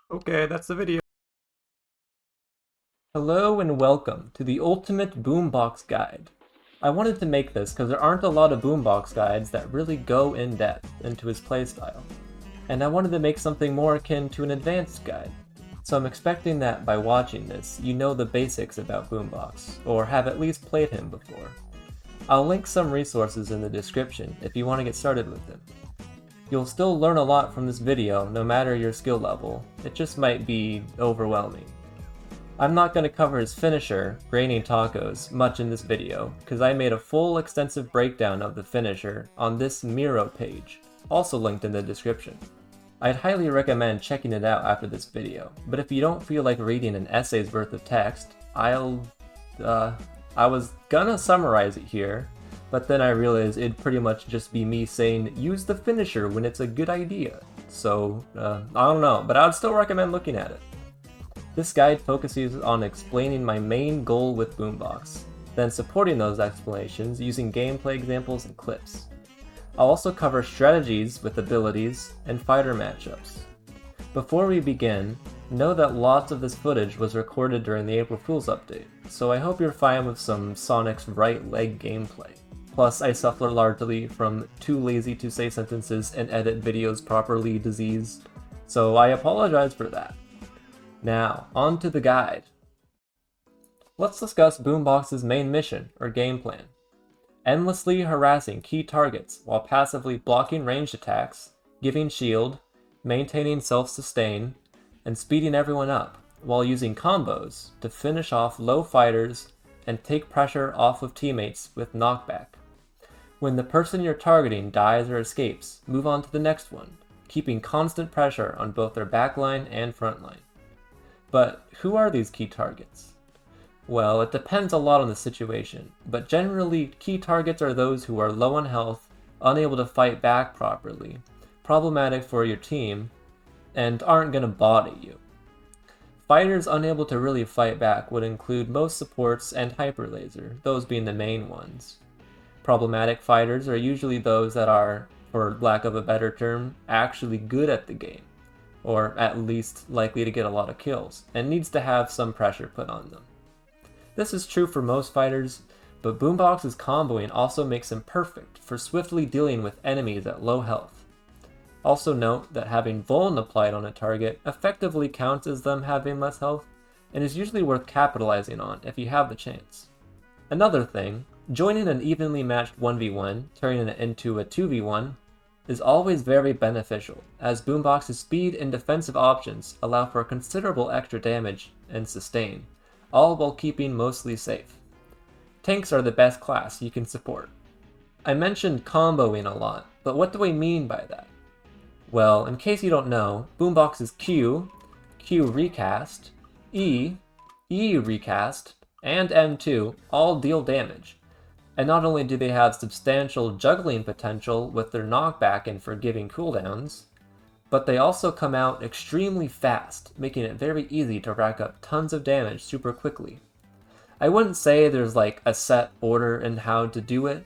Okay, that's the video. Hello and welcome to the Ultimate Boombox Guide. I wanted to make this because there aren't a lot of Boombox guides that really go in depth into his playstyle, and I wanted to make something more akin to an advanced guide. So I'm expecting that by watching this, you know the basics about Boombox, or have at least played him before. I'll link some resources in the description if you want to get started with him. You'll still learn a lot from this video no matter your skill level, it just might be overwhelming. I'm not going to cover his finisher, Graining Tacos, much in this video, because I made a full extensive breakdown of the finisher on this Miro page, also linked in the description. I'd highly recommend checking it out after this video, but if you don't feel like reading an essay's worth of text, I was gonna summarize it here, but then I realized it'd pretty much just be me saying use the finisher when it's a good idea. So, I don't know, but I would still recommend looking at it. This guide focuses on explaining my main goal with Boombox, then supporting those explanations using gameplay examples and clips. I'll also cover strategies with abilities and fighter matchups. Before we begin, know that lots of this footage was recorded during the April Fool's update, so I hope you're fine with some Sonic's right leg gameplay. Plus, I suffer largely from too lazy to say sentences and edit videos properly disease, so I apologize for that. Now, on to the guide. Let's discuss Boombox's main mission, or game plan. Endlessly harassing key targets while passively blocking ranged attacks, giving shield, maintaining self-sustain, and speeding everyone up, while using combos to finish off low fighters and take pressure off of teammates with knockback. When the person you're targeting dies or escapes, move on to the next one, keeping constant pressure on both their backline and frontline. But who are these key targets? Well, it depends a lot on the situation, but generally key targets are those who are low on health, unable to fight back properly, problematic for your team, and aren't gonna body you. Fighters unable to really fight back would include most supports and Hyper Laser, those being the main ones. Problematic fighters are usually those that are, for lack of a better term, actually good at the game, or at least likely to get a lot of kills, and needs to have some pressure put on them. This is true for most fighters, but Boombox's comboing also makes him perfect for swiftly dealing with enemies at low health. Also note that having Vuln applied on a target effectively counts as them having less health, and is usually worth capitalizing on if you have the chance. Another thing, joining an evenly matched 1v1, turning it into a 2v1, is always very beneficial, as Boombox's speed and defensive options allow for considerable extra damage and sustain, all while keeping mostly safe. Tanks are the best class you can support. I mentioned comboing a lot, but what do I mean by that? Well, in case you don't know, Boombox's Q, Q recast, E, E recast, and M2 all deal damage. And not only do they have substantial juggling potential with their knockback and forgiving cooldowns, but they also come out extremely fast, making it very easy to rack up tons of damage super quickly. I wouldn't say there's like a set order in how to do it,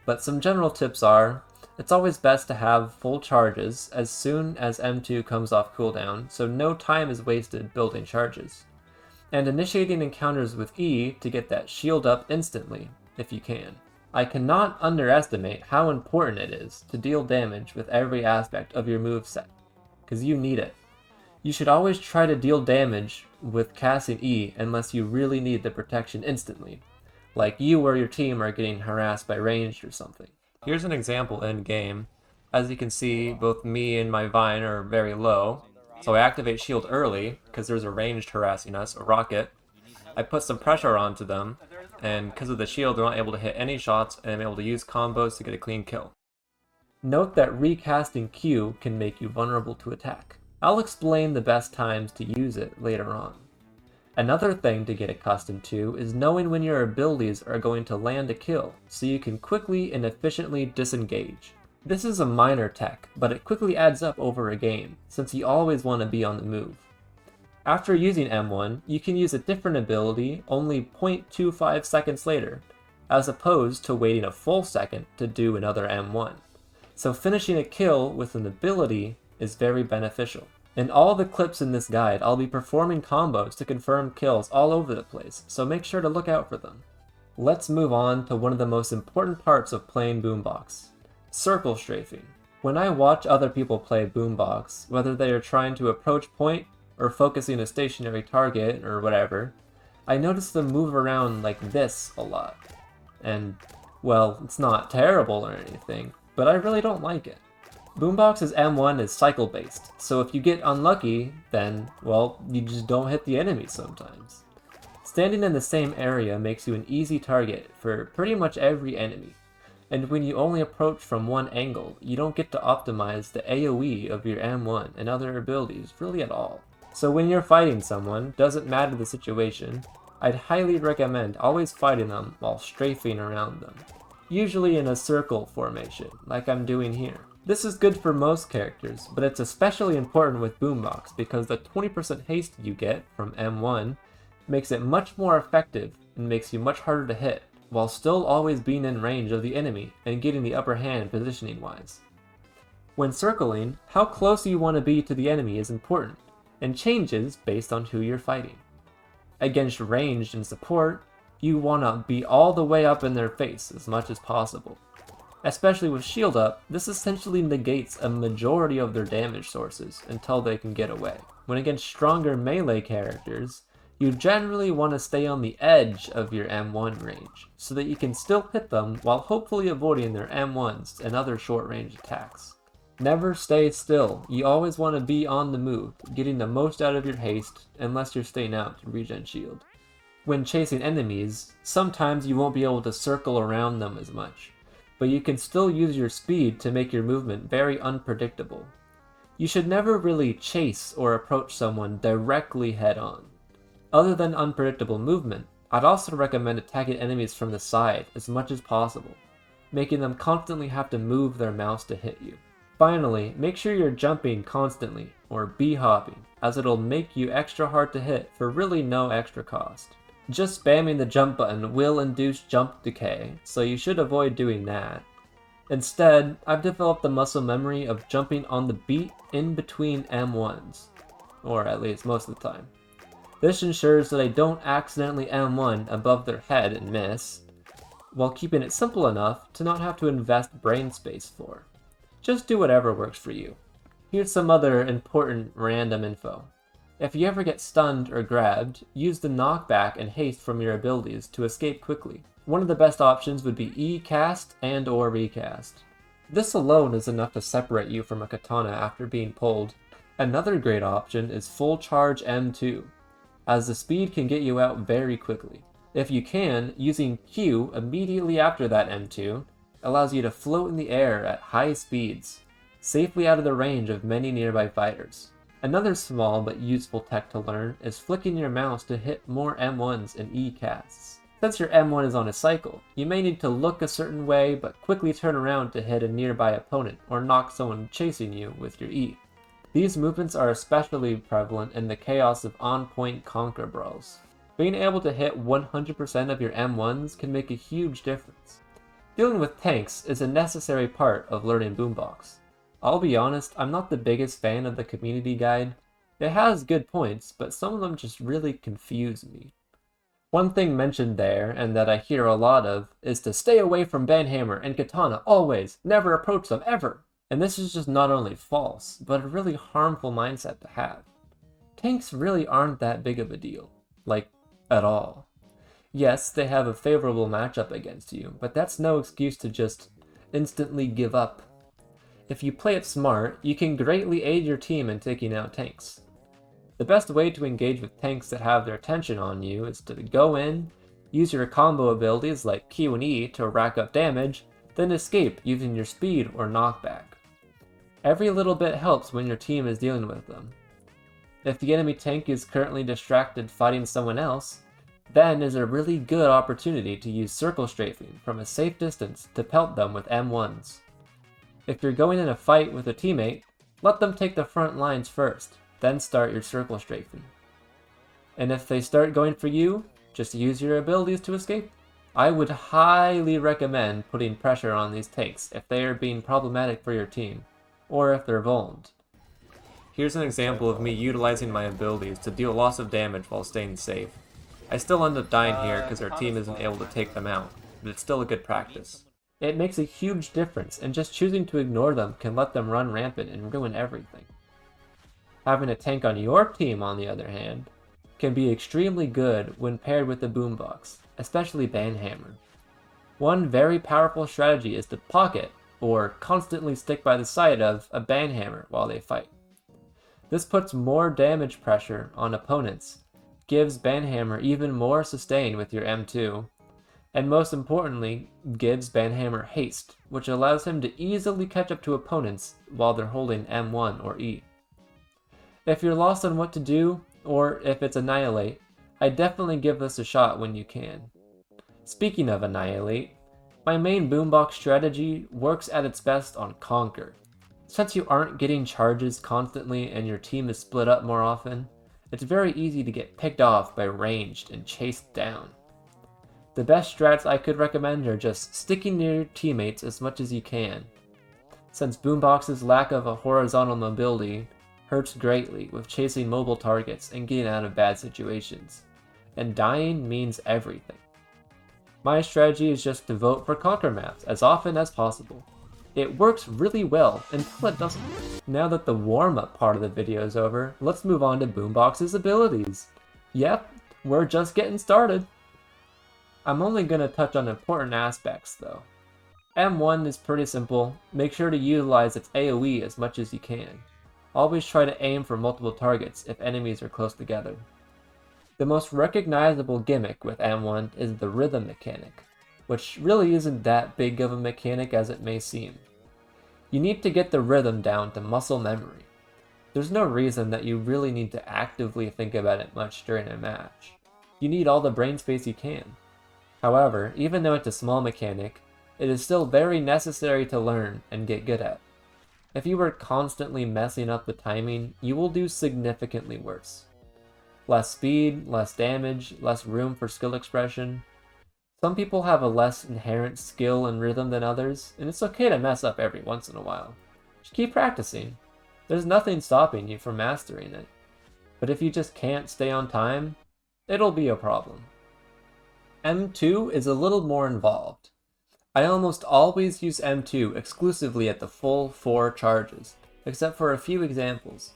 but some general tips are, it's always best to have full charges as soon as M2 comes off cooldown, so no time is wasted building charges. And initiating encounters with E to get that shield up instantly, if you can. I cannot underestimate how important it is to deal damage with every aspect of your moveset, because you need it. You should always try to deal damage with casting E unless you really need the protection instantly, like you or your team are getting harassed by ranged or something. Here's an example in game. As you can see, both me and my Vine are very low, so I activate shield early, because there's a ranged harassing us, a rocket. I put some pressure onto them, and because of the shield they're not able to hit any shots, and I'm able to use combos to get a clean kill. Note that recasting Q can make you vulnerable to attack. I'll explain the best times to use it later on. Another thing to get accustomed to is knowing when your abilities are going to land a kill, so you can quickly and efficiently disengage. This is a minor tech, but it quickly adds up over a game, since you always want to be on the move. After using M1, you can use a different ability only 0.25 seconds later, as opposed to waiting a full second to do another M1. So finishing a kill with an ability is very beneficial. In all the clips in this guide, I'll be performing combos to confirm kills all over the place, so make sure to look out for them. Let's move on to one of the most important parts of playing Boombox, circle strafing. When I watch other people play Boombox, whether they are trying to approach point or focusing a stationary target or whatever, I notice them move around like this a lot. And, well, it's not terrible or anything, but I really don't like it. Boombox's M1 is cycle-based, so if you get unlucky, then, well, you just don't hit the enemy sometimes. Standing in the same area makes you an easy target for pretty much every enemy, and when you only approach from one angle, you don't get to optimize the AoE of your M1 and other abilities really at all. So when you're fighting someone, doesn't matter the situation, I'd highly recommend always fighting them while strafing around them, usually in a circle formation, like I'm doing here. This is good for most characters, but it's especially important with Boombox because the 20% haste you get from M1 makes it much more effective and makes you much harder to hit, while still always being in range of the enemy and getting the upper hand positioning wise. When circling, how close you want to be to the enemy is important, and changes based on who you're fighting. Against ranged and support, you want to be all the way up in their face as much as possible. Especially with shield up, this essentially negates a majority of their damage sources until they can get away. When against stronger melee characters, you generally want to stay on the edge of your M1 range, so that you can still hit them while hopefully avoiding their M1s and other short-range attacks. Never stay still, you always want to be on the move, getting the most out of your haste unless you're staying out to regen shield. When chasing enemies, sometimes you won't be able to circle around them as much, but you can still use your speed to make your movement very unpredictable. You should never really chase or approach someone directly head-on. Other than unpredictable movement, I'd also recommend attacking enemies from the side as much as possible, making them constantly have to move their mouse to hit you. Finally, make sure you're jumping constantly, or b-hopping, as it'll make you extra hard to hit for really no extra cost. Just spamming the jump button will induce jump decay, so you should avoid doing that. Instead, I've developed the muscle memory of jumping on the beat in between M1s, or at least most of the time. This ensures that I don't accidentally M1 above their head and miss, while keeping it simple enough to not have to invest brain space for. Just do whatever works for you. Here's some other important random info. If you ever get stunned or grabbed, use the knockback and haste from your abilities to escape quickly. One of the best options would be E-cast and or recast. This alone is enough to separate you from a katana after being pulled. Another great option is full charge M2, as the speed can get you out very quickly. If you can, using Q immediately after that M2 allows you to float in the air at high speeds, safely out of the range of many nearby fighters. Another small but useful tech to learn is flicking your mouse to hit more M1s and E-casts. Since your M1 is on a cycle, you may need to look a certain way but quickly turn around to hit a nearby opponent or knock someone chasing you with your E. These movements are especially prevalent in the chaos of on-point conquer brawls. Being able to hit 100% of your M1s can make a huge difference. Dealing with tanks is a necessary part of learning Boombox. I'll be honest, I'm not the biggest fan of the community guide. It has good points, but some of them just really confuse me. One thing mentioned there, and that I hear a lot of, is to stay away from banhammer and katana always, never approach them ever. And this is just not only false, but a really harmful mindset to have. Tanks really aren't that big of a deal. Like, at all. Yes, they have a favorable matchup against you, but that's no excuse to just instantly give up. If you play it smart, you can greatly aid your team in taking out tanks. The best way to engage with tanks that have their attention on you is to go in, use your combo abilities like Q and E to rack up damage, then escape using your speed or knockback. Every little bit helps when your team is dealing with them. If the enemy tank is currently distracted fighting someone else, then is a really good opportunity to use circle strafing from a safe distance to pelt them with M1s. If you're going in a fight with a teammate, let them take the front lines first, then start your circle strafing. And if they start going for you, just use your abilities to escape. I would highly recommend putting pressure on these tanks if they are being problematic for your team, or if they're vulnerable. Here's an example of me utilizing my abilities to deal lots of damage while staying safe. I still end up dying here because our team isn't able to take them out, but it's still a good practice. It makes a huge difference, and just choosing to ignore them can let them run rampant and ruin everything. Having a tank on your team, on the other hand, can be extremely good when paired with the Boombox, especially Banhammer. One very powerful strategy is to pocket, or constantly stick by the side of, a Banhammer while they fight. This puts more damage pressure on opponents, gives Banhammer even more sustain with your M2, and most importantly, gives Banhammer haste, which allows him to easily catch up to opponents while they're holding M1 or E. If you're lost on what to do, or if it's Annihilate, I definitely give this a shot when you can. Speaking of Annihilate, my main Boombox strategy works at its best on Conquer. Since you aren't getting charges constantly and your team is split up more often, it's very easy to get picked off by ranged and chased down. The best strats I could recommend are just sticking near your teammates as much as you can, since Boombox's lack of a horizontal mobility hurts greatly with chasing mobile targets and getting out of bad situations, and dying means everything. My strategy is just to vote for Conquer maps as often as possible. It works really well until it doesn't. Now that the warm-up part of the video is over, let's move on to Boombox's abilities. Yep, we're just getting started. I'm only going to touch on important aspects though. M1 is pretty simple. Make sure to utilize its AoE as much as you can. Always try to aim for multiple targets if enemies are close together. The most recognizable gimmick with M1 is the rhythm mechanic, which really isn't that big of a mechanic as it may seem. You need to get the rhythm down to muscle memory. There's no reason that you really need to actively think about it much during a match. You need all the brain space you can. However, even though it's a small mechanic, it is still very necessary to learn and get good at. If you are constantly messing up the timing, you will do significantly worse. Less speed, less damage, less room for skill expression. Some people have a less inherent skill and rhythm than others, and it's okay to mess up every once in a while. Just keep practicing. There's nothing stopping you from mastering it. But if you just can't stay on time, it'll be a problem. M2 is a little more involved. I almost always use M2 exclusively at the full 4 charges, except for a few examples.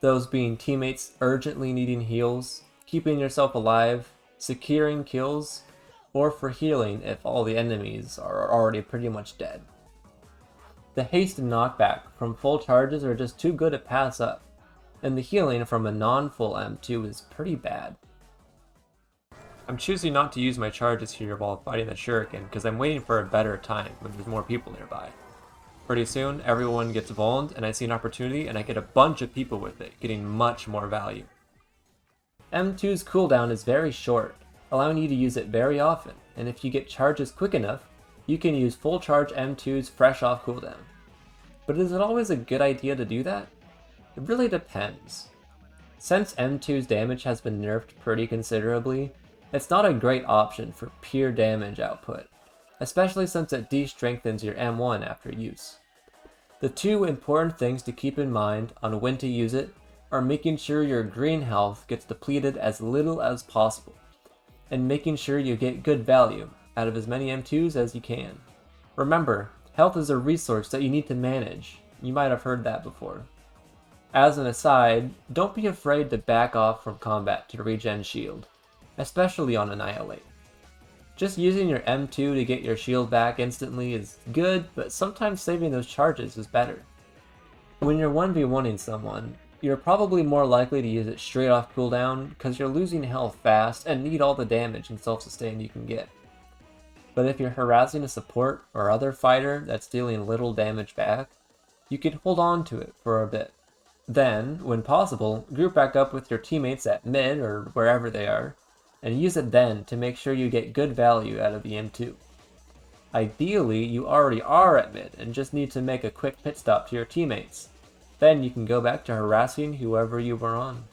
Those being teammates urgently needing heals, keeping yourself alive, securing kills, or for healing if all the enemies are already pretty much dead. The haste and knockback from full charges are just too good to pass up, and the healing from a non-full M2 is pretty bad. I'm choosing not to use my charges here while fighting the shuriken because I'm waiting for a better time when there's more people nearby. Pretty soon, everyone gets vulned and I see an opportunity and I get a bunch of people with it, getting much more value. M2's cooldown is very short, allowing you to use it very often, and if you get charges quick enough, you can use full charge M2's fresh off cooldown. But is it always a good idea to do that? It really depends. Since M2's damage has been nerfed pretty considerably, it's not a great option for pure damage output, especially since it de-strengthens your M1 after use. The two important things to keep in mind on when to use it are making sure your green health gets depleted as little as possible, and making sure you get good value out of as many M2s as you can. Remember, health is a resource that you need to manage. You might have heard that before. As an aside, don't be afraid to back off from combat to regen shield, especially on Annihilate. Just using your M2 to get your shield back instantly is good, but sometimes saving those charges is better. When you're 1v1ing someone, you're probably more likely to use it straight off cooldown because you're losing health fast and need all the damage and self-sustain you can get. But if you're harassing a support or other fighter that's dealing little damage back, you can hold on to it for a bit. Then, when possible, group back up with your teammates at mid or wherever they are, and use it then to make sure you get good value out of the M2. Ideally, you already are at mid and just need to make a quick pit stop to your teammates. Then you can go back to harassing whoever you were on.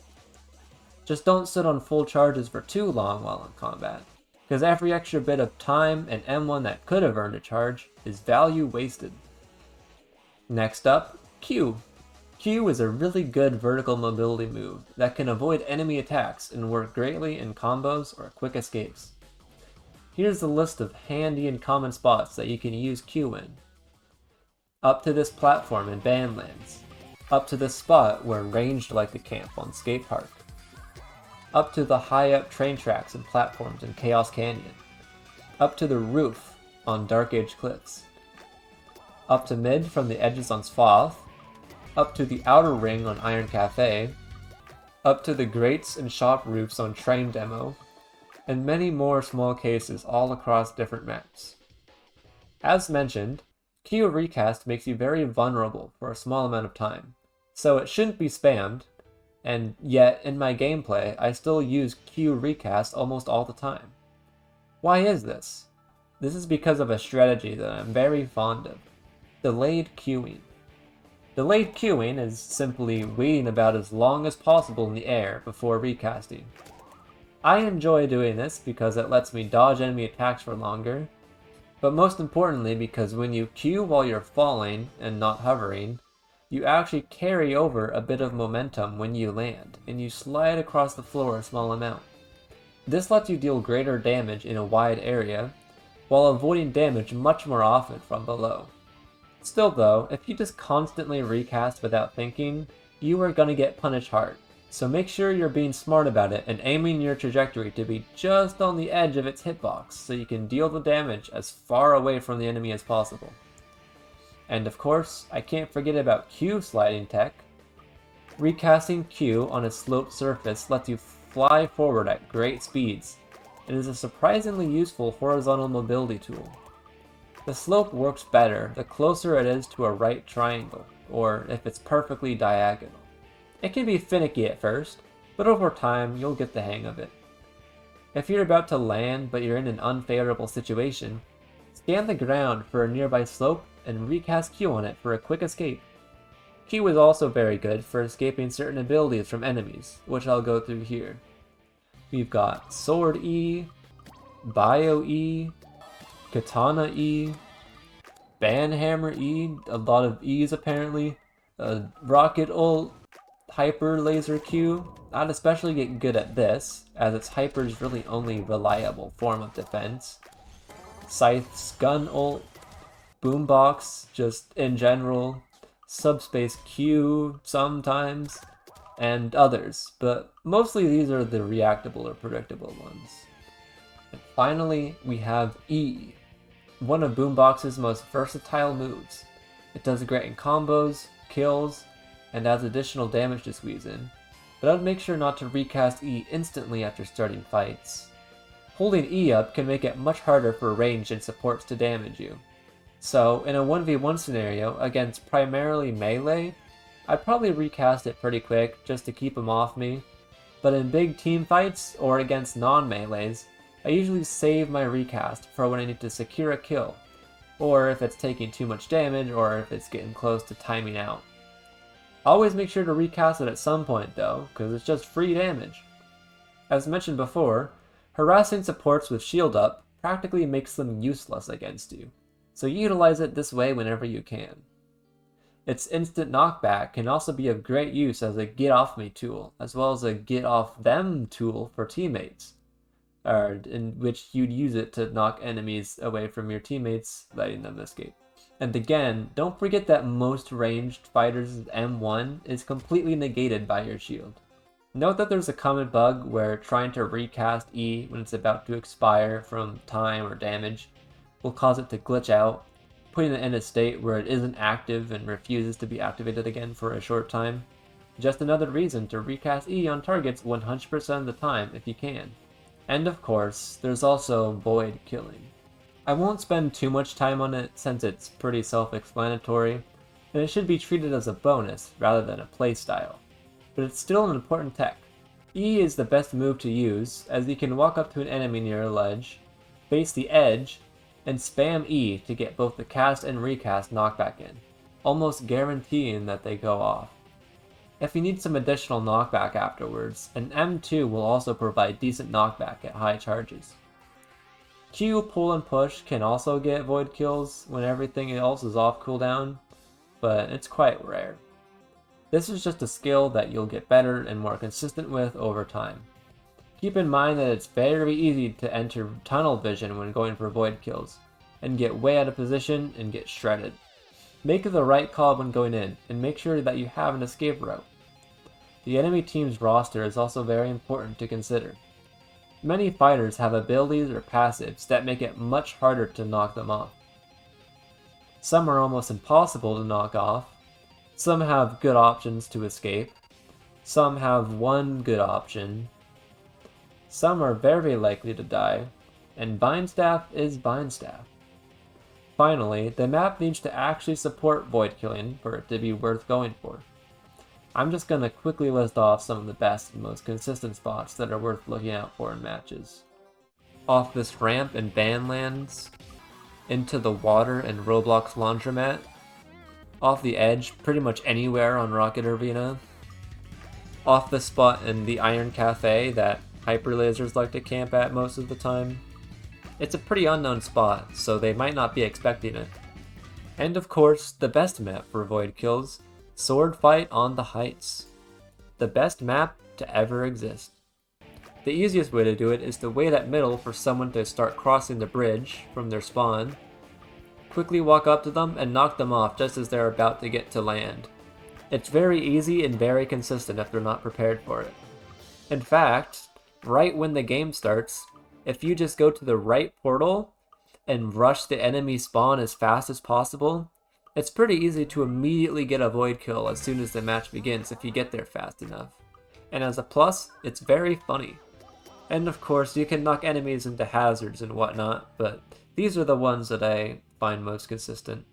Just don't sit on full charges for too long while in combat, because every extra bit of time and M1 that could have earned a charge is value wasted. Next up, Q. Q is a really good vertical mobility move that can avoid enemy attacks and work greatly in combos or quick escapes. Here's a list of handy and common spots that you can use Q in. Up to this platform in Bandlands. Up to this spot where ranged like to camp on Skate Park. Up to the high up train tracks and platforms in Chaos Canyon. Up to the roof on Dark Age Cliffs. Up to mid from the edges on Swath. Up to the outer ring on Iron Cafe. Up to the grates and shop roofs on Train Demo. And many more small cases all across different maps. As mentioned, Q recast makes you very vulnerable for a small amount of time, so it shouldn't be spammed, and yet in my gameplay I still use Q recast almost all the time. Why is this? This is because of a strategy that I'm very fond of: delayed queuing. Delayed queuing is simply waiting about as long as possible in the air before recasting. I enjoy doing this because it lets me dodge enemy attacks for longer, but most importantly because when you queue while you're falling and not hovering, you actually carry over a bit of momentum when you land, and you slide across the floor a small amount. This lets you deal greater damage in a wide area, while avoiding damage much more often from below. Still though, if you just constantly recast without thinking, you are gonna get punished hard. So make sure you're being smart about it and aiming your trajectory to be just on the edge of its hitbox so you can deal the damage as far away from the enemy as possible. And of course, I can't forget about Q sliding tech. Recasting Q on a sloped surface lets you fly forward at great speeds. It is a surprisingly useful horizontal mobility tool. The slope works better the closer it is to a right triangle, or if it's perfectly diagonal. It can be finicky at first, but over time you'll get the hang of it. If you're about to land but you're in an unfavorable situation, scan the ground for a nearby slope and recast Q on it for a quick escape. Q is also very good for escaping certain abilities from enemies, which I'll go through here. We've got Sword E, Bio E, Katana E, Banhammer E, a lot of E's apparently, Rocket Ult, Hyper Laser Q. I'd especially get good at this, as its Hyper's really only reliable form of defense. Scythe's Gun Ult, Boombox, just in general, Subspace Q sometimes, and others, but mostly these are the reactable or predictable ones. And finally, we have E, one of Boombox's most versatile moves. It does great in combos, kills, and adds additional damage to squeeze in, but I'd make sure not to recast E instantly after starting fights. Holding E up can make it much harder for ranged and supports to damage you. So, in a 1v1 scenario against primarily melee, I'd probably recast it pretty quick just to keep them off me, but in big team fights or against non-melees, I usually save my recast for when I need to secure a kill, or if it's taking too much damage or if it's getting close to timing out. Always make sure to recast it at some point though, because it's just free damage. As mentioned before, harassing supports with shield up practically makes them useless against you, so utilize it this way whenever you can. Its instant knockback can also be of great use as a get off me tool, as well as a get off them tool for teammates, in which you'd use it to knock enemies away from your teammates, letting them escape. And again, don't forget that most ranged fighters' M1 is completely negated by your shield. Note that there's a common bug where trying to recast E when it's about to expire from time or damage will cause it to glitch out, putting it in a state where it isn't active and refuses to be activated again for a short time. Just another reason to recast E on targets 100% of the time if you can. And of course, there's also void killing. I won't spend too much time on it since it's pretty self-explanatory, and it should be treated as a bonus rather than a playstyle. But it's still an important tech. E is the best move to use, as you can walk up to an enemy near a ledge, face the edge, and spam E to get both the cast and recast knockback in, almost guaranteeing that they go off. If you need some additional knockback afterwards, an M2 will also provide decent knockback at high charges. Q, pull, and push can also get void kills when everything else is off cooldown, but it's quite rare. This is just a skill that you'll get better and more consistent with over time. Keep in mind that it's very easy to enter tunnel vision when going for void kills, and get way out of position and get shredded. Make the right call when going in, and make sure that you have an escape route. The enemy team's roster is also very important to consider. Many fighters have abilities or passives that make it much harder to knock them off. Some are almost impossible to knock off, some have good options to escape, some have one good option, some are very likely to die, and Bind Staff is Bind Staff. Finally, the map needs to actually support void killing for it to be worth going for. I'm just going to quickly list off some of the best and most consistent spots that are worth looking out for in matches. Off this ramp in Banlands, into the water in Roblox Laundromat, off the edge pretty much anywhere on Rocket Arena, off the spot in the Iron Cafe that hyper lasers like to camp at most of the time. It's a pretty unknown spot, so they might not be expecting it. And of course, the best map for void kills, Sword Fight on the Heights. The best map to ever exist. The easiest way to do it is to wait at middle for someone to start crossing the bridge from their spawn. Quickly walk up to them and knock them off just as they're about to get to land. It's very easy and very consistent if they're not prepared for it. In fact, right when the game starts, if you just go to the right portal and rush the enemy spawn as fast as possible, it's pretty easy to immediately get a void kill as soon as the match begins if you get there fast enough. And as a plus, it's very funny. And of course, you can knock enemies into hazards and whatnot, but these are the ones that I find most consistent.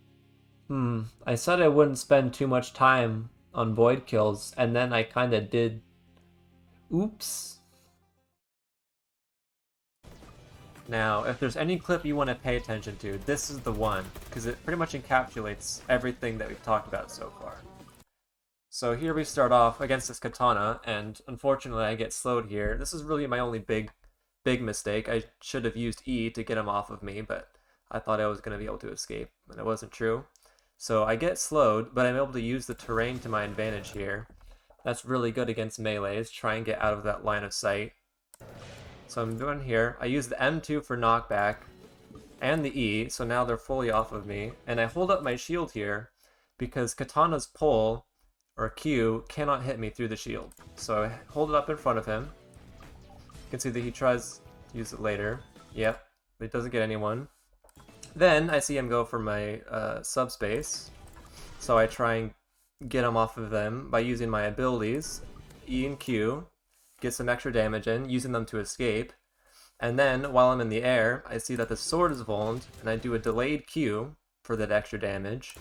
I said I wouldn't spend too much time on void kills, and then I kinda did. Oops. Now, if there's any clip you want to pay attention to, this is the one, because it pretty much encapsulates everything that we've talked about so far. So here we start off against this katana, and unfortunately I get slowed here. This is really my only big mistake. I should have used E to get him off of me, but I thought I was going to be able to escape, and it wasn't true. So I get slowed, but I'm able to use the terrain to my advantage here. That's really good against melees, try and get out of that line of sight. So I'm doing here, I use the M2 for knockback, and the E, so now they're fully off of me, and I hold up my shield here, because Katana's pull, or Q, cannot hit me through the shield. So I hold it up in front of him, you can see that he tries to use it later, yep, but he doesn't get anyone. Then I see him go for my subspace, so I try and get him off of them by using my abilities, E and Q, get some extra damage in, using them to escape, and then while I'm in the air, I see that the sword is vulned, and I do a delayed Q for that extra damage.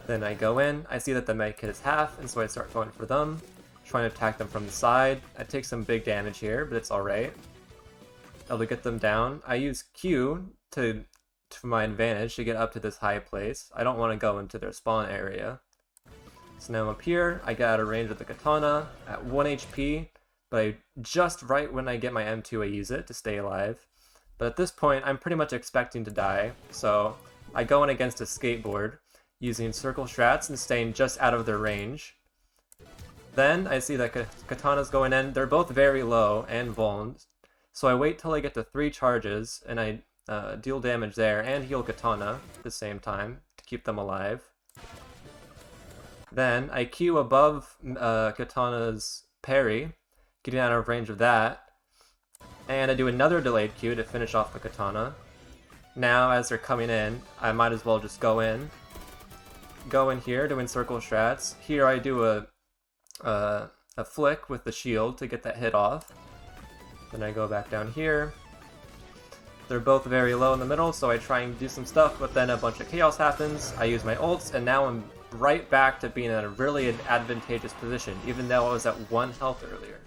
Then I go in, I see that the med kit is half, and so I start going for them, trying to attack them from the side. I take some big damage here, but it's alright. Able to get them down. I use Q to my advantage to get up to this high place. I don't want to go into their spawn area. So now I'm up here, I get out of range of the katana at 1 HP, but just right when I get my M2 I use it to stay alive. But at this point I'm pretty much expecting to die, so I go in against a skateboard, using circle strats and staying just out of their range. Then I see that Katana's going in, they're both very low and vulned, so I wait till I get to 3 charges, and I deal damage there and heal Katana at the same time to keep them alive. Then I Q above Katana's parry, getting out of range of that, and I do another delayed Q to finish off the Katana. Now, as they're coming in, I might as well just go in here, doing circle strats. Here I do a flick with the shield to get that hit off. Then I go back down here. They're both very low in the middle, so I try and do some stuff, but then a bunch of chaos happens. I use my ults, and now I'm right back to being in a really advantageous position, even though I was at 1 health earlier.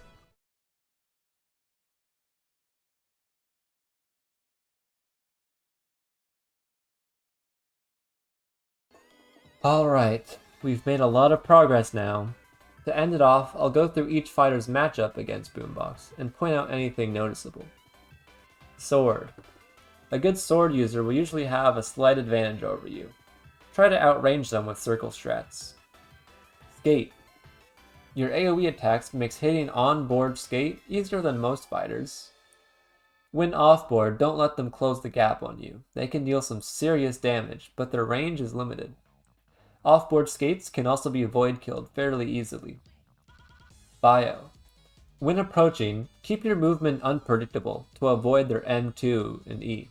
Alright, we've made a lot of progress now. To end it off, I'll go through each fighter's matchup against Boombox, and point out anything noticeable. Sword. A good sword user will usually have a slight advantage over you. Try to outrange them with circle strats. Skate. Your AoE attacks makes hitting on-board skate easier than most fighters. When off-board, don't let them close the gap on you. They can deal some serious damage, but their range is limited. Off-board skates can also be void killed fairly easily. Bio. When approaching, keep your movement unpredictable to avoid their N2 and E.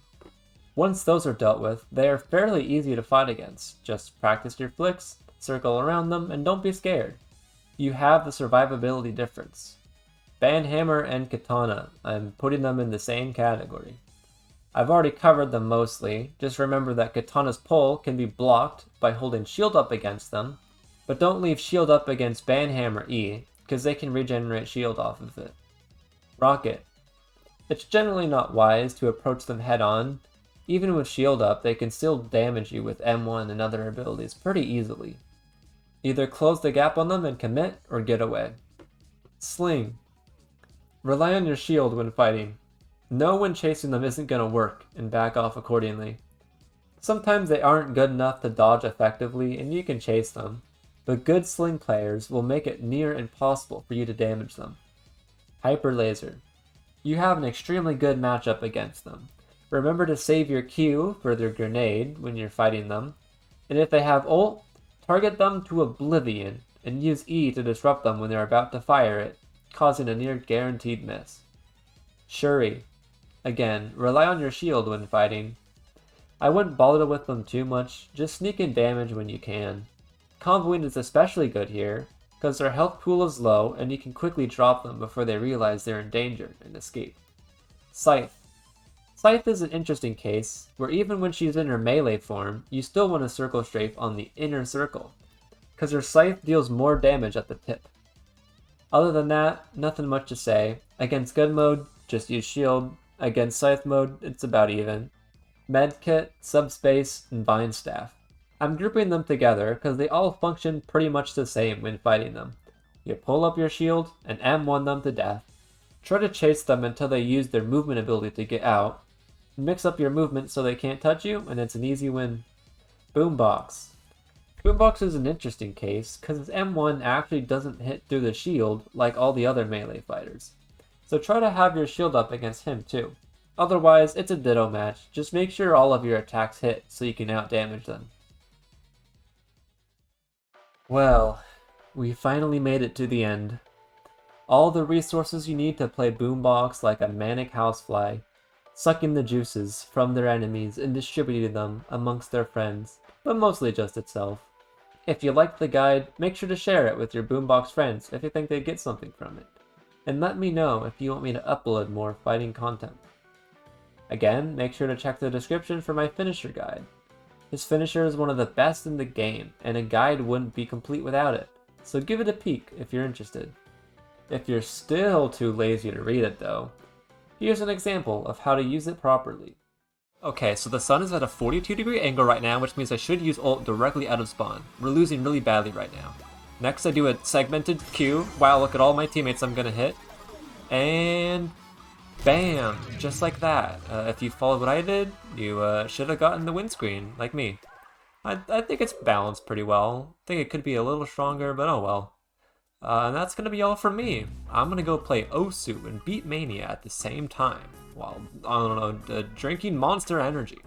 Once those are dealt with, they are fairly easy to fight against. Just practice your flicks, circle around them, and don't be scared. You have the survivability difference. Banhammer and Katana, I'm putting them in the same category. I've already covered them mostly, just remember that Katana's pull can be blocked by holding shield up against them, but don't leave shield up against Banhammer E, because they can regenerate shield off of it. Rocket. It's generally not wise to approach them head on. Even with shield up, they can still damage you with M1 and other abilities pretty easily. Either close the gap on them and commit, or get away. Sling. Rely on your shield when fighting. Know when chasing them isn't going to work, and back off accordingly. Sometimes they aren't good enough to dodge effectively, and you can chase them, but good sling players will make it near impossible for you to damage them. Hyper Laser. You have an extremely good matchup against them. Remember to save your Q for their grenade when you're fighting them, and if they have ult, target them to oblivion, and use E to disrupt them when they're about to fire it, causing a near guaranteed miss. Shuri. Again, rely on your shield when fighting. I wouldn't bother with them too much, just sneak in damage when you can. Convoying is especially good here, because their health pool is low and you can quickly drop them before they realize they're in danger and escape. Scythe. Scythe is an interesting case, where even when she's in her melee form, you still want to circle strafe on the inner circle, because her Scythe deals more damage at the tip. Other than that, nothing much to say. Against good mode, just use shield. Against Scythe mode, it's about even. Medkit, Subspace, and Bind Staff. I'm grouping them together because they all function pretty much the same when fighting them. You pull up your shield and M1 them to death. Try to chase them until they use their movement ability to get out. Mix up your movement so they can't touch you, and it's an easy win. Boombox. Boombox is an interesting case because his M1 actually doesn't hit through the shield like all the other melee fighters. So try to have your shield up against him too. Otherwise, it's a ditto match. Just make sure all of your attacks hit so you can outdamage them. Well, we finally made it to the end. All the resources you need to play Boombox like a manic housefly, sucking the juices from their enemies and distributing them amongst their friends, but mostly just itself. If you liked the guide, make sure to share it with your Boombox friends if you think they'd get something from it. And let me know if you want me to upload more fighting content. Again, make sure to check the description for my finisher guide. His finisher is one of the best in the game, and a guide wouldn't be complete without it, so give it a peek if you're interested. If you're still too lazy to read it though, here's an example of how to use it properly. Okay, so the sun is at a 42-degree angle right now, which means I should use ult directly out of spawn. We're losing really badly right now. Next I do a segmented Q. Wow, look at all my teammates I'm gonna hit. And bam! Just like that. If you followed what I did, you should have gotten the windscreen, like me. I think it's balanced pretty well. I think it could be a little stronger, but oh well. And that's gonna be all from me. I'm gonna go play Osu and beat Mania at the same time, while, I don't know, drinking Monster Energy.